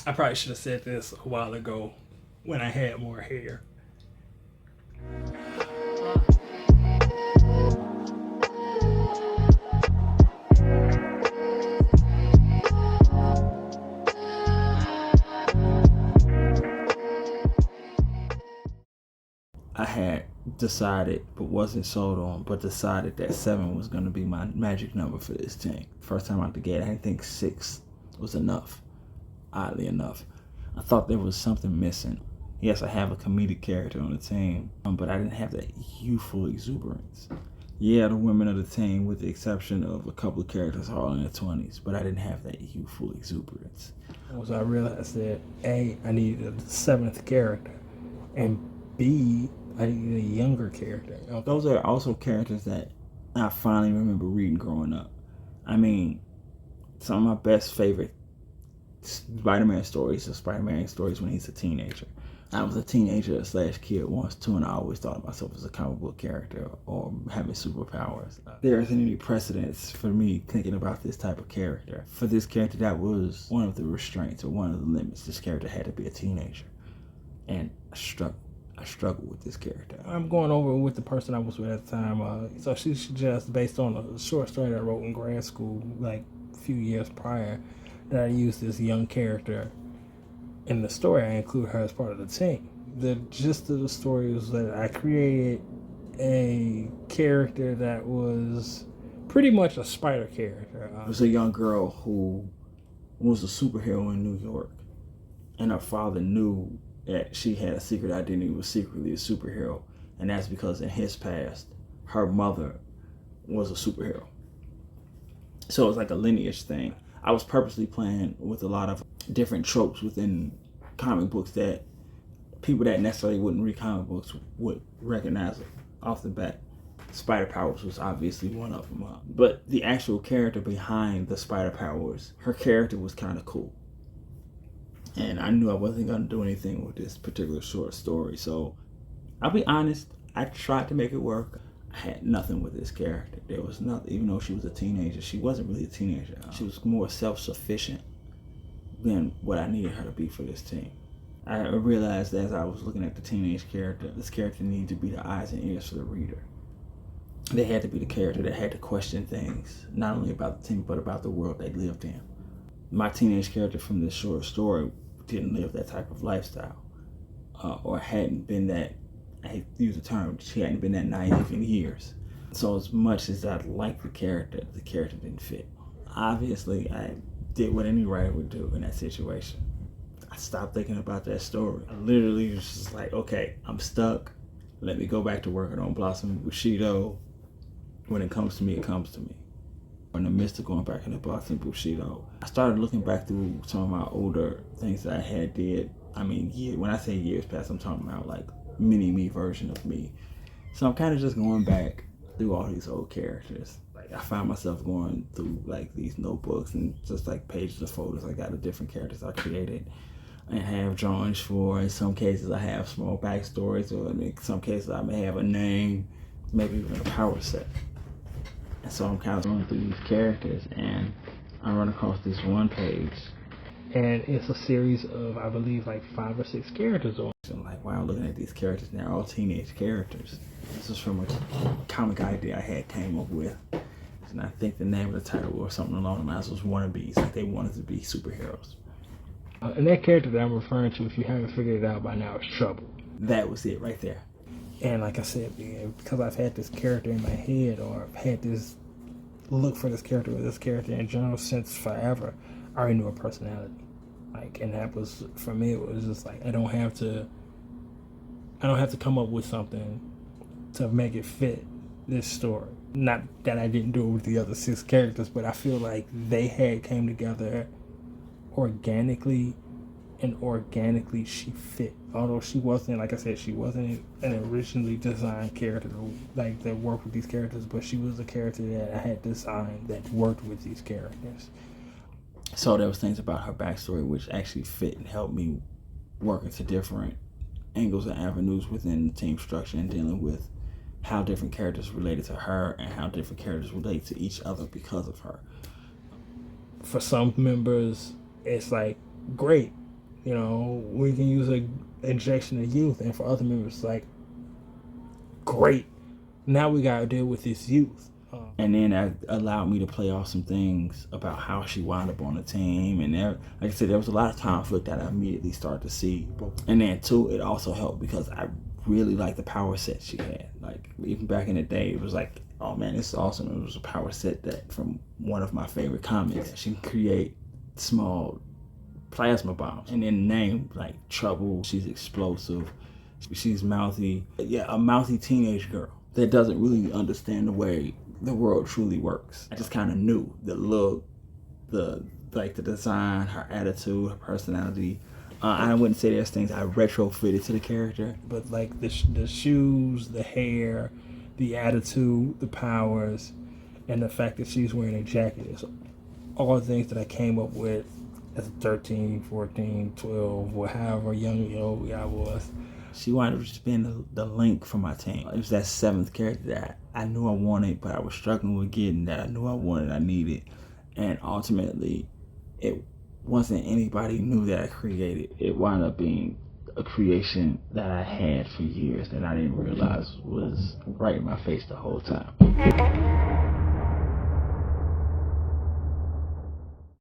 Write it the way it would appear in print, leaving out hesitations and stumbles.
I probably should have said this a while ago when I had more hair. I had decided, but wasn't sold on, but decided that 7 was going to be my magic number for this team. First time out the gate, I didn't think 6 was enough, oddly enough. I thought there was something missing. Yes, I have a comedic character on the team, but I didn't have that youthful exuberance. Yeah, the women of the team, with the exception of a couple of characters, are all in their 20s, but I didn't have that youthful exuberance. So I realized that A, I needed a seventh character, and B, I needed a younger character. Those are also characters that I finally remember reading growing up. I mean, some of my best favorite Spider-Man stories are Spider-Man stories when he's a teenager. I was a teenager slash kid once too, and I always thought of myself as a comic book character or having superpowers. There isn't any precedence for me thinking about this type of character. For this character, that was one of the restraints or one of the limits. This character had to be a teenager, and I struggled with this character. I'm going over with the person I was with at the time. So she suggests, based on a short story that I wrote in grad school, like a few years prior, that I used this young character in the story. I include her as part of the team. The gist of the story was that I created a character that was pretty much a spider character. It was a young girl who was a superhero in New York, and her father knew that she had a secret identity, was secretly a superhero, and that's because in his past, her mother was a superhero. So it was like a lineage thing. I was purposely playing with a lot of different tropes within comic books that people that necessarily wouldn't read comic books would recognize off the bat. Spider powers was obviously one of them. But the actual character behind the spider powers, her character was kind of cool. And I knew I wasn't going to do anything with this particular short story. So I'll be honest, I tried to make it work. I had nothing with this character. There was nothing, even though she was a teenager, she wasn't really a teenager. She was more self-sufficient than what I needed her to be for this team. I realized as I was looking at the teenage character, this character needed to be the eyes and ears for the reader. They had to be the character that had to question things, not only about the team, but about the world they lived in. My teenage character from this short story didn't live that type of lifestyle, or hadn't been that, I hate to use the term, she hadn't been that naive in years. So as much as I liked the character didn't fit. Obviously, I did what any writer would do in that situation. I stopped thinking about that story. I literally was just like, okay, I'm stuck. Let me go back to working on Blossom Bushido. When it comes to me, it comes to me. In the midst of going back into Blossom Bushido, I started looking back through some of my older things that I had did. I mean, when I say years past, I'm talking about like mini-me version of me. So I'm kind of just going back through all these old characters. Like I found myself going through like these notebooks and just like pages of photos. I got the different characters I created and have drawings for. In some cases, I have small backstories, or in some cases, I may have a name, maybe even a power set. And so I'm kind of going through these characters, and I run across this one page. And it's a series of, I believe, like 5 or 6 characters on. So I'm like, wow, looking at these characters, and they're all teenage characters. This is from a comic idea I had came up with. And I think the name of the title or something along the lines was Wannabes, like they wanted to be superheroes. And that character that I'm referring to, if you haven't figured it out by now, is Trouble. That was it right there. And like I said, because I've had this character in my head, or I've had this look for this character or this character in general since forever, I already knew her personality. Like, and that was, for me, it was just like, I don't have to come up with something to make it fit this story. Not that I didn't do it with the other 6 characters, but I feel like they had came together organically, and organically she fit. Although she wasn't, like I said, she wasn't an originally designed character like that worked with these characters, but she was a character that I had designed that worked with these characters. So there was things about her backstory which actually fit and helped me work into different angles and avenues within the team structure and dealing with how different characters related to her and how different characters relate to each other because of her. For some members, it's like, great, You know, we can use a injection of youth, and for other members, it's like, great. Now we gotta deal with this youth. And then that allowed me to play off some things about how she wound up on the team. And there, like I said, there was a lot of conflict that I immediately started to see. And then too, it also helped because I really liked the power set she had. Like even back in the day, it was like, oh man, this is awesome. It was a power set that from one of my favorite comics. She can create small plasma bombs. And then name like Trouble. She's explosive. She's mouthy. Yeah, a mouthy teenage girl that doesn't really understand the way the world truly works. I just kind of knew the look, the design, her attitude, her personality. I wouldn't say there's things I retrofitted to the character, but like the shoes, the hair, the attitude, the powers, and the fact that she's wearing a jacket is all the things that I came up with as a 13, 14, 12, or however young I was. She wanted to just being the link for my team. It was that seventh character that I knew I wanted, but I was struggling with getting, that I knew I wanted, I needed. And ultimately, it wasn't anybody new that I created. It wound up being a creation that I had for years that I didn't realize was right in my face the whole time.